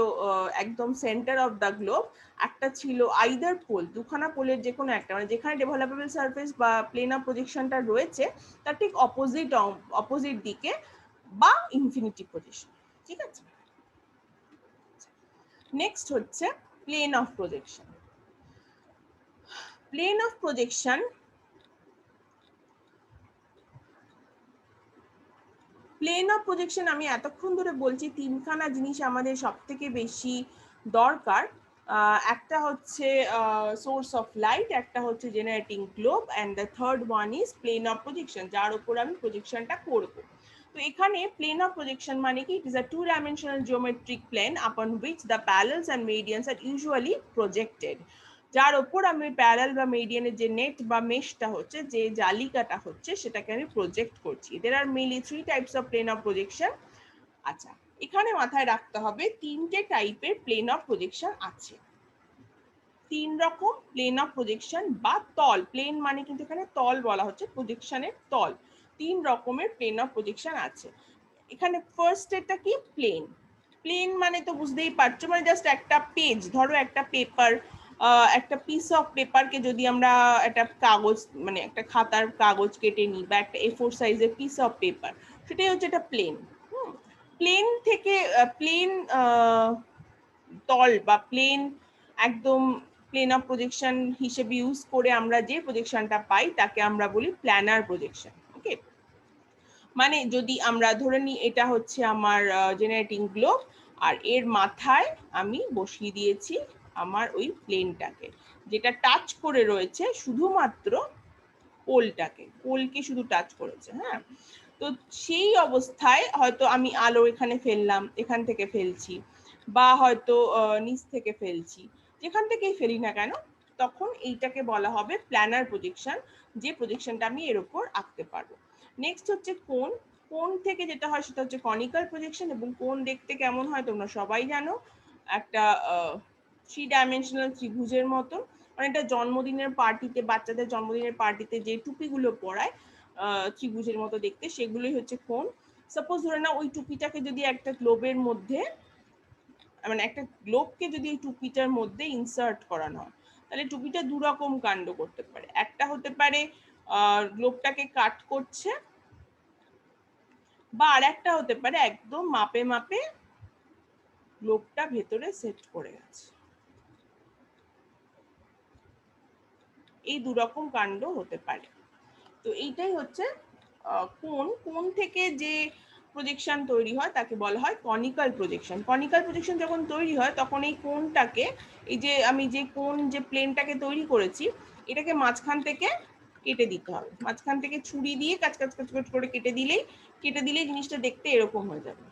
একদম সেন্টার অফ দ্য গ্লোব, একটা ছিল আইদার পোল, দুখানা পোলের যে কোনো একটা, মানে যেখানে ডেভেলপেবল সারফেস বা প্লেন অফ প্রজেকশনটা রয়েছে তার ঠিক অপোজিট দিকে বা ইনফিনিটি পজিশন। ঠিক আছে, নেক্সট হচ্ছে plane of projection. Plane of projection আমি এতক্ষণ ধরে বলছি তিনখানা জিনিস আমাদের সব থেকে বেশি দরকার। একটা হচ্ছে সোর্স অফ লাইট, একটা হচ্ছে generating globe, and the third one is plane of projection, যার উপর আমি প্রজেকশনটা করব। তো এখানে প্লেন অফ প্রজেকশন মানে কি? It is a 2-dimensional geometric plane upon which the parallels and medians are usually projected, যার ওপর আমি প্যারাল বা মেডিয়ানের যে নেট বা মেশটা হচ্ছে, যে জালিকাটা হচ্ছে, সেটাকে আমি প্রজেক্ট করছি। There are mainly 3 types of plane of projection. আচ্ছা, এখানে মাথায় রাখতে হবে তিনটে টাইপের প্লেন অফ প্রজেকশন আছে। 3 রকম প্লেন অফ প্রজেকশন বা তল, প্লেন মানে কিন্তু এখানে তল বলা হচ্ছে, প্রজেকশনের তল। 3 রকমের প্লেন অফ প্রজেকশন আছে। এখানে ফার্স্ট এটা কি? প্লেন। প্লেন মানে তো বুঝতেই পারছো, মানে জাস্ট একটা পেজ, ধরো একটা পেপার, একটা পিস অফ পেপারকে যদি আমরা একটা কাগজ, মানে একটা খাতার কাগজ কেটে নিই বা একটা A4 সাইজের পিস অফ পেপার, সেটাই হচ্ছে একটা প্লেন। প্লেন থেকে প্লেন তল বা প্লেন একদম প্লেন অফ প্রজেকশন হিসেবে ইউজ করে আমরা যে প্রজেকশনটা পাই তাকে আমরা বলি প্ল্যানার প্রজেকশন। ওকে, মানে যদি আমরা ধরে নিই এটা হচ্ছে আমার জেনারেটিং গ্লোব, আর এর মাথায় আমি বসিয়ে দিয়েছি আমার ওই প্লেনটাকে, যেটা টাচ করে রয়েছে শুধুমাত্র পোলকে শুধু টাচ করেছে। হ্যাঁ, তো সেই অবস্থায় হয়তো আমি আলো এখানে ফেললাম, এখান থেকে ফেলছি, বা হয়তো নিচ থেকে ফেলছি, যেখান থেকেই ফেলি না কেন, তখন এইটাকে বলা হবে প্ল্যানার প্রজেকশন, যে প্রজেকশনটা আমি এর উপর আঁকতে পারবো। নেক্সট হচ্ছে কোণ। কোণ থেকে যেটা হয় সেটা হচ্ছে কনিক্যাল প্রজেকশন, এবং কোণ দেখতে কেমন হয় তোমরা সবাই জানো, একটা 3 ডাইমেনশনাল ত্রিভুজের মতো, অনেকটা জন্মদিনের পার্টিতে, বাচ্চাদের জন্মদিনের পার্টিতে যে টুপিগুলো পরায় ত্রিভুজের মতো দেখতে, সেগুলোই হচ্ছে কোণ। সাপোজ ধরে না ওই টুপিটাকে যদি একটা গ্লোবের মধ্যে, মানে একটা গ্লোবকে যদি এই টুপিটার মধ্যে ইনসার্ট করানো হয়, তাহলে টুপিটা দুরকম কাণ্ড করতে পারে। একটা হতে পারে গ্লোবটাকে কাট করছে, বা আর একটা হতে পারে একদম মাপে মাপে গ্লোবটা ভেতরে সেট করে গেছে। এই দুরকম কাণ্ড হতে পারে। তো এইটাই হচ্ছে কোণ থেকে যে প্রজেকশন তৈরি হয় তাকে বলা হয় কনিক্যাল প্রজেকশন। কনিক্যাল প্রজেকশন যখন তৈরি হয় তখন এই কোণটাকে, এই যে আমি যে কোণ যে প্লেনটাকে তৈরি করেছি, এটাকে মাঝখান থেকে কেটে দিতে হবে। মাঝখান থেকে ছুরি দিয়ে কাচ কাচ কাচ কাচ করে কেটে দিলেই জিনিসটা দেখতে এরকম হয়ে যাবে।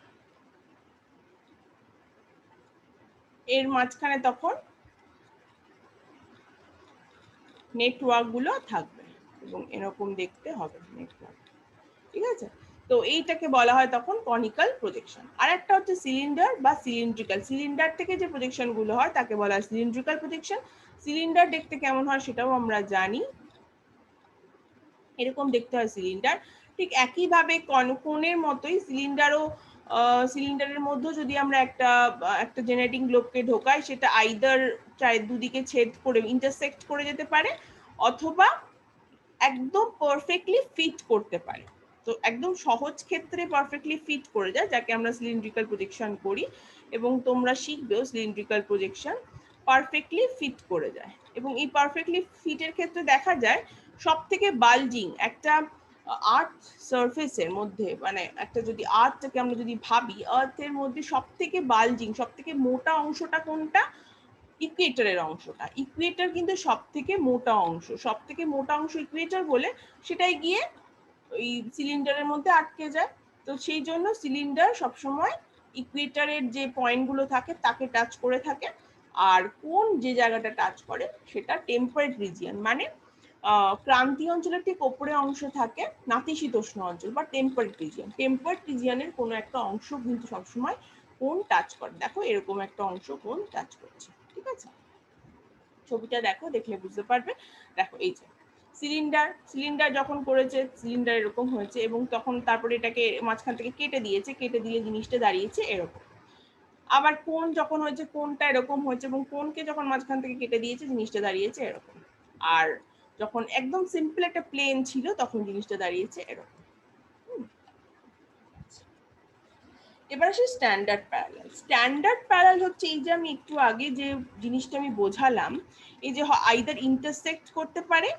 এর মাঝখানে তখন নেটওয়ার্ক গুলো থাকবে এবং এরকম দেখতে হবে নেটওয়ার্ক, ঠিক আছে? তো এইটাকে বলা হয় তখন কনিক্যাল প্রজেকশন। আর একটা হচ্ছে সিলিন্ডার বা সিলিন্ড্রিক্যাল। সিলিন্ডার থেকে যে প্রজেকশন গুলো হয় তাকে বলা হয় সিলিন্ড্রিক্যাল প্রজেকশন। সিলিন্ডার দেখতে কেমন হয় সেটাও আমরা জানি, এরকম দেখতে হয় সিলিন্ডার। ঠিক একইভাবে কোণের মতোই সিলিন্ডারের মধ্যে যদি আমরা একটা জেনারেটিং গ্লোবকে ঢোকাই, সেটা আইদার দুদিকে ছেদ করে ইন্টারসেক্ট করে যেতে পারে, অথবা একদম পারফেক্টলি ফিট করতে পারে। তো একদম সহজ ক্ষেত্রে পারফেক্টলি ফিট করে যায়, যাকে আমরা সিলিন্ড্রিক্যাল প্রজেকশন করি, এবং তোমরা শিখবেও সিলিন্ড্রিক্যাল প্রজেকশন পারফেক্টলি ফিট করে যায়। এবং এই পারফেক্টলি ফিটের ক্ষেত্রে দেখা যায় সব থেকে বালজিং একটা আর্থ সারফেসের মধ্যে, মানে একটা যদি আর্থটাকে আমরা যদি ভাবি, আর্থের মধ্যে সব থেকে বালজিং, সব থেকে মোটা অংশটা কোনটা? ইকুয়েটরের অংশটা। ইকুয়েটর কিন্তু সব থেকে মোটা অংশ, সব থেকে মোটা অংশ ইকুয়েটর বলে সেটাই গিয়ে ওই সিলিন্ডারের মধ্যে আটকে যায়। তো সেই জন্য সিলিন্ডার সবসময় ইকুয়েটরের যে পয়েন্টগুলো থাকে তাকে টাচ করে থাকে, আর কোন যে জায়গাটা টাচ করে সেটা টেম্পারেট রিজিয়ন, মানে ক্রান্তীয় অঞ্চলের ঠিক ওপরে অংশ থাকে নাতিশীতোষ্ণ অঞ্চল বা টেম্পারেট রিজিয়ন। টেম্পারেট রিজিয়নের কোনো একটা অংশ কিন্তু সবসময় কোন টাচ করে। দেখো এরকম একটা অংশ কোন টাচ করছে, ঠিক আছে? ছবিটা দেখো, দেখলে বুঝতে পারবে। দেখো এই যে সিলিন্ডার যখন করেছে, সিলিন্ডার এরকম হয়েছে, এবং তখন তারপরে এটাকে মাঝখান থেকে কেটে দিলে জিনিসটা দাঁড়িয়েছে এরকম। আবার কোণ যখন হয়েছে, কোণটা এরকম হয়েছে, এবং কোণকে যখন মাঝখান থেকে কেটে দিয়েছে, জিনিসটা দাঁড়িয়েছে এরকম। আর যখন একদম সিম্পল একটা প্লেন ছিল তখন জিনিসটা দাঁড়িয়েছে এরকম। এবার আসি স্ট্যান্ডার্ড প্যারালাল। স্ট্যান্ডার্ড প্যারালাল হচ্ছে এই যে আমি একটু আগে যে জিনিসটা আমি বোঝালাম, এই যে আইদার ইন্টারসেক্ট করতে পারে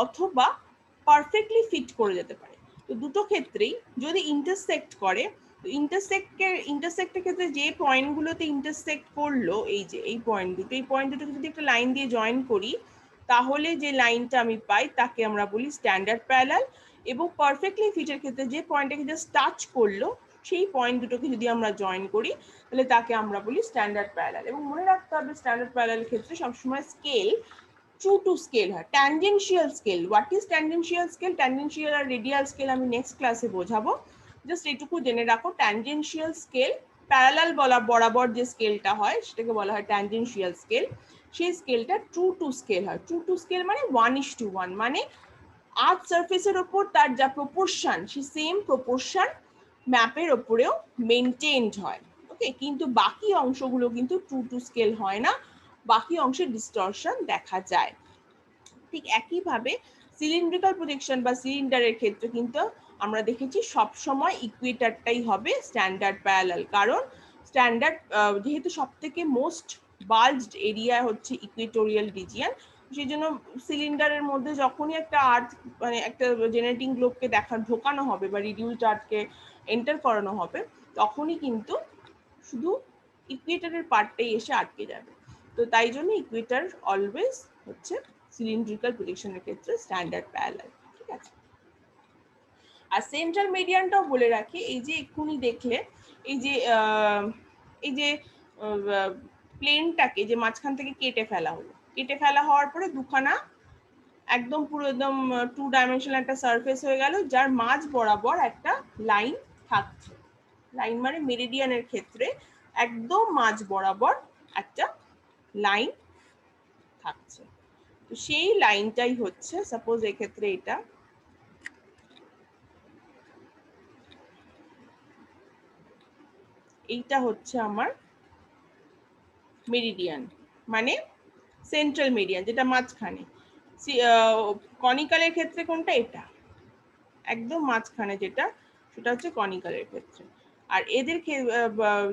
অথবা পারফেক্টলি ফিট করে যেতে পারে। তো দুটো ক্ষেত্রেই যদি ইন্টারসেক্ট করে, তো ইন্টারসেক্টের ক্ষেত্রে যে পয়েন্টগুলোতে ইন্টারসেক্ট করলো, এই যে এই পয়েন্ট দুটোকে যদি একটা লাইন দিয়ে জয়েন করি, তাহলে যে লাইনটা আমি পাই তাকে আমরা বলি স্ট্যান্ডার্ড প্যারালাল। এবং পারফেক্টলি ফিটের ক্ষেত্রে যে পয়েন্টটাকে জাস্ট টাচ করলো, সেই পয়েন্ট দুটোকে যদি আমরা জয়েন করি, তাহলে তাকে আমরা বলি স্ট্যান্ডার্ড প্যারালাল। এবং মনে রাখতে হবে স্ট্যান্ডার্ড প্যারালালের ক্ষেত্রে সবসময় স্কেল ট্রু টু স্কেল হয়। Tangential scale, what is tangential scale? Tangential আর রেডিয়াল স্কেল আমি নেক্সট ক্লাসে বোঝাবো, জাস্ট এইটুকু জেনে রাখো। ট্যানজেনশিয়াল স্কেল, প্যারালাল বরাবর যে স্কেলটা হয় সেটাকে বলা হয় ট্যানজেনশিয়াল স্কেল। সেই স্কেলটা ট্রু টু স্কেল হয়। ট্রু টু স্কেল মানে 1:1, মানে আর্থ সারফেসের ওপর তার যা প্রপোর্শন, সেই সেম প্রপোর্শন ম্যাপের ওপরেও মেনটেনড হয়। ওকে, কিন্তু বাকি অংশগুলো কিন্তু ট্রু টু স্কেল হয় না, বাকি অংশে ডিস্টরশন দেখা যায়। ঠিক একইভাবে সিলিন্ড্রিক্যাল প্রজেকশন বা সিলিন্ডারের ক্ষেত্রে কিন্তু আমরা দেখেছি সব সময় ইকুয়েটরটাই হবে স্ট্যান্ডার্ড প্যারালাল, কারণ স্ট্যান্ডার্ড যেহেতু সব থেকে মোস্ট বাল্জড এরিয়া হচ্ছে ইকুয়েটোরিয়াল রিজিয়ন, সেই জন্য সিলিন্ডারের মধ্যে যখনই একটা আর্থ, মানে একটা জেনারেটিং গ্লোবকে ঢোকানো হবে বা রিডিউসড আর্থকে এন্টার করানো হবে, তখনই কিন্তু শুধু ইকুয়েটরের পার্টটাই এসে আটকে যাবে। তো তাই জন্য ইকুয়েটর অলওয়েজ হচ্ছে সিলিন্ড্রিক্যাল প্রজেকশনের ক্ষেত্রে স্ট্যান্ডার্ড প্যারালাল, ঠিক আছে? আর সেন্ট্রাল মিডিয়ানটাও বলে রাখি, এই যে এক্ষুনি দেখলে এই যে প্লেনটাকে যে মাঝখান থেকে কেটে ফেলা হলো, কেটে ফেলা হওয়ার পরে দুখানা একদম পুরো একদম 2 ডাইমেনশনাল একটা সারফেস হয়ে গেল, যার মাঝ বরাবর একটা লাইন থাকছে। লাইন মানে মেরিডিয়ানের ক্ষেত্রে একদম মাঝ বরাবর একটা লাইন থাকছে। তো সেই লাইনটাই হচ্ছে, সাপোজ এক্ষেত্রে এইটা হচ্ছে আমার মেরিডিয়ান, মানে সেন্ট্রাল মেরিডিয়ান, যেটা মাঝখানে। কনিক্যালের ক্ষেত্রে কোনটা? এটা একদম মাঝখানে যেটা, সেটা হচ্ছে কনিক্যালের ক্ষেত্রে। আর এদের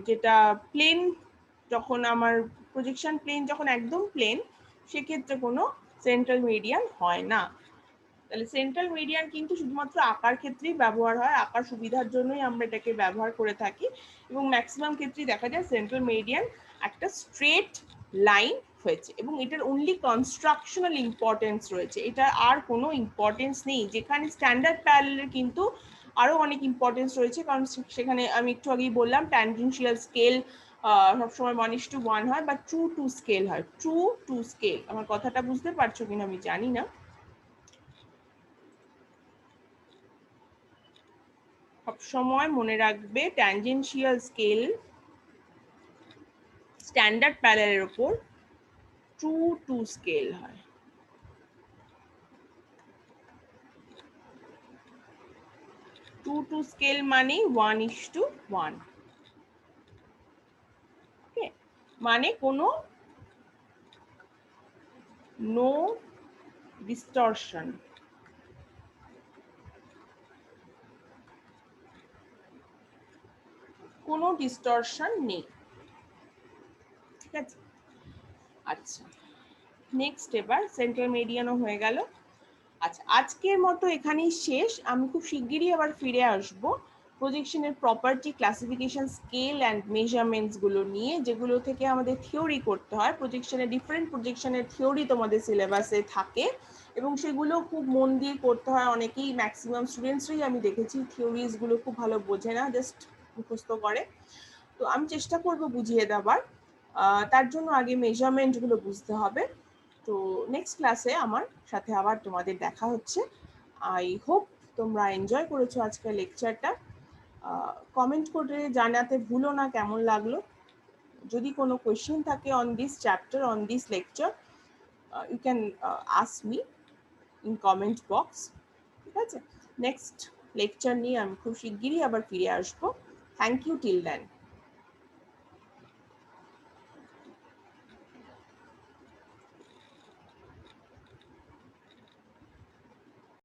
যেটা প্লেন, যখন আমার প্রজেকশন প্লেন যখন একদম প্লেন, সেক্ষেত্রে কোনো সেন্ট্রাল মেরিডিয়ান হয় না। তাহলে সেন্ট্রাল মেরিডিয়ান কিন্তু শুধুমাত্র আঁকার ক্ষেত্রেই ব্যবহার হয়, আঁকার সুবিধার জন্যই আমরা এটাকে ব্যবহার করে থাকি, এবং ম্যাক্সিমাম ক্ষেত্রেই দেখা যায় সেন্ট্রাল মেরিডিয়ান একটা স্ট্রেট লাইন হয়েছে, এবং এটার অনলি কনস্ট্রাকশনাল ইম্পর্টেন্স রয়েছে, এটা আর কোনো ইম্পর্টেন্স নেই। যেখানে স্ট্যান্ডার্ড প্যারালেলের কিন্তু আরো অনেক ইম্পর্টেন্স রয়েছে, কারণ সেখানে আমি একটু আগেই বললাম ট্যানজেনশিয়াল স্কেল সবসময় 1:1 হয়, বা ট্রু টু স্কেল হয়। ট্রু টু স্কেল, আমার কথাটা বুঝতে পারছো কিনা আমি জানি না। সবসময় মনে রাখবে ট্যানজেনশিয়াল স্কেল স্ট্যান্ডার্ড প্যারালেলের উপর ট্রু টু স্কেল হয়। ট্রু টু স্কেল মানে 1:1, মানে কোনো নো ডিস্টরশন, কোনো ডিস্টরশন নেই, ঠিক আছে? আচ্ছা, নেক্সট এবার সেন্ট্রাল মেরিডিয়ানও হয়ে গেল। আচ্ছা, আজকের মতো এখানেই শেষ। আমি খুব শিগগিরই আবার ফিরে আসবো প্রজেকশনের property, classification, scale and measurements গুলো নিয়ে, যেগুলো থেকে আমাদের থিওরি করতে হয়। প্রজেকশনের ডিফারেন্ট প্রজেকশনের থিওরি তোমাদের সিলেবাসে থাকে, এবং সেগুলো খুব মন দিয়ে করতে হয়। অনেকেই, ম্যাক্সিমাম স্টুডেন্টসরাই আমি দেখেছি থিওরিজগুলো খুব ভালো বোঝে না, জাস্ট মুখস্থ করে। তো আমি চেষ্টা করব বুঝিয়ে দেওয়ার, তার জন্য আগে মেজারমেন্টগুলো বুঝতে হবে। তো নেক্সট ক্লাসে আমার সাথে আবার তোমাদের দেখা হচ্ছে। আই হোপ তোমরা এনজয় করেছো আজকের লেকচারটা। কমেন্ট করে জানাতে ভুলো না কেমন লাগলো। যদি কোনো কোয়েশ্চেন থাকে on this chapter, on this lecture, you can ask me in comment box, ঠিক আছে? নেক্সট লেকচার নিয়ে আমি খুব শিগগিরই আবার ফিরে আসবো। Thank you till then.